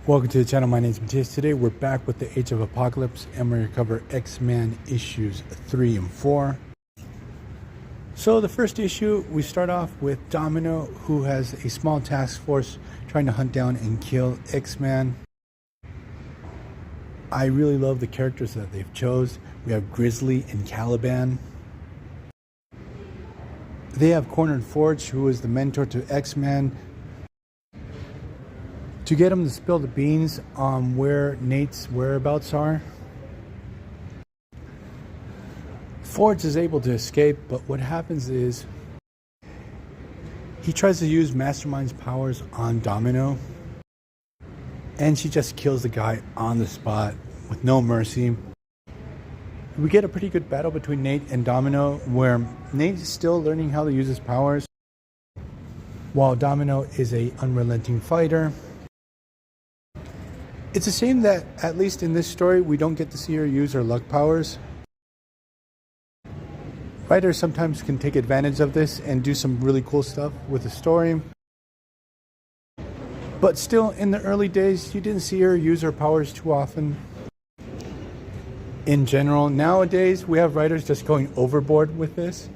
Welcome to the channel. My name is Matthias. Today we're back with the Age of Apocalypse and we're going to cover X-Men issues 3 and 4. So the first issue, we start off with Domino, who has a small task force trying to hunt down and kill X-Men. I really love the characters that they've chose. We have Grizzly and Caliban. They have cornered Forge, who is the mentor to X-Men, to get him to spill the beans on where Nate's whereabouts are. Forge is able to escape, but what happens is he tries to use Mastermind's powers on Domino, and she just kills the guy on the spot with no mercy. We get a pretty good battle between Nate and Domino, where Nate is still learning how to use his powers, while Domino is an unrelenting fighter. It's a shame that, at least in this story, we don't get to see her use her luck powers. Writers sometimes can take advantage of this and do some really cool stuff with the story. But still, in the early days, you didn't see her use her powers too often. In general, nowadays, we have writers just going overboard with this.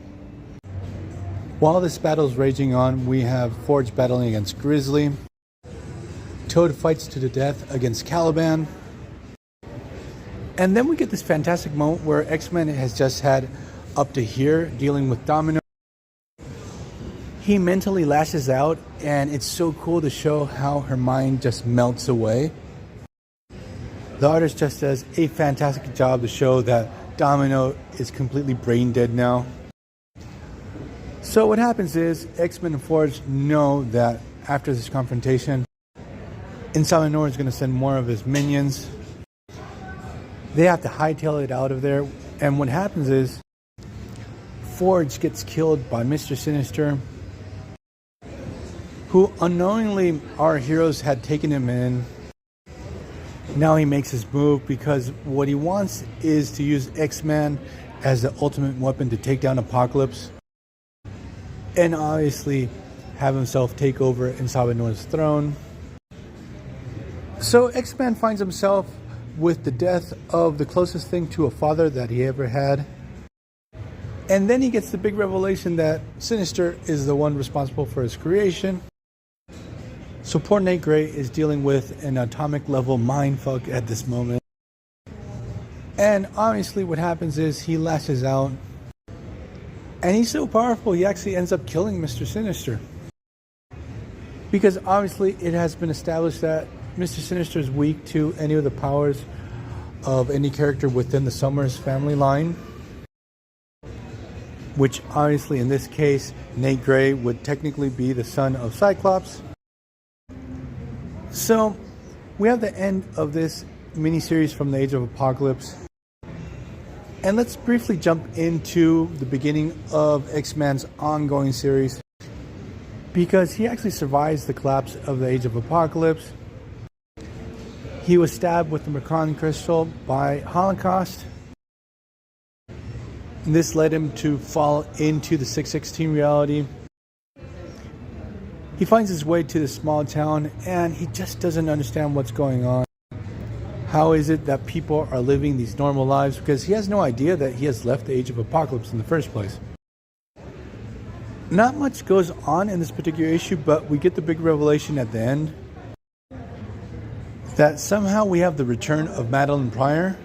While this battle is raging on, we have Forge battling against Grizzly. Toad fights to the death against Caliban. And then we get this fantastic moment where X-Men has just had up to here dealing with Domino. He mentally lashes out, and it's so cool to show how her mind just melts away. The artist just does a fantastic job to show that Domino is completely brain dead now. So what happens is X-Men and Forge know that after this confrontation, Insaminor is going to send more of his minions. They have to hightail it out of there. And what happens is Forge gets killed by Mr. Sinister, who unknowingly our heroes had taken him in. Now he makes his move because what he wants is to use X-Men as the ultimate weapon to take down Apocalypse, and obviously have himself take over Insabinor's throne. So X-Men finds himself with the death of the closest thing to a father that he ever had. And then he gets the big revelation that Sinister is the one responsible for his creation. So poor Nate Gray is dealing with an atomic level mindfuck at this moment. And obviously what happens is he lashes out. And he's so powerful, he actually ends up killing Mr. Sinister. Because obviously it has been established that Mr. Sinister is weak to any of the powers of any character within the Summers family line. Which obviously in this case, Nate Gray would technically be the son of Cyclops. So we have the end of this miniseries from the Age of Apocalypse. And let's briefly jump into the beginning of X-Men's ongoing series, because he actually survives the collapse of the Age of Apocalypse. He was stabbed with the Macron crystal by Holocaust. And this led him to fall into the 616 reality. He finds his way to this small town and he just doesn't understand what's going on. How is it that people are living these normal lives? Because he has no idea that he has left the Age of Apocalypse in the first place. Not much goes on in this particular issue, but we get the big revelation at the end that somehow we have the return of Madeline Pryor.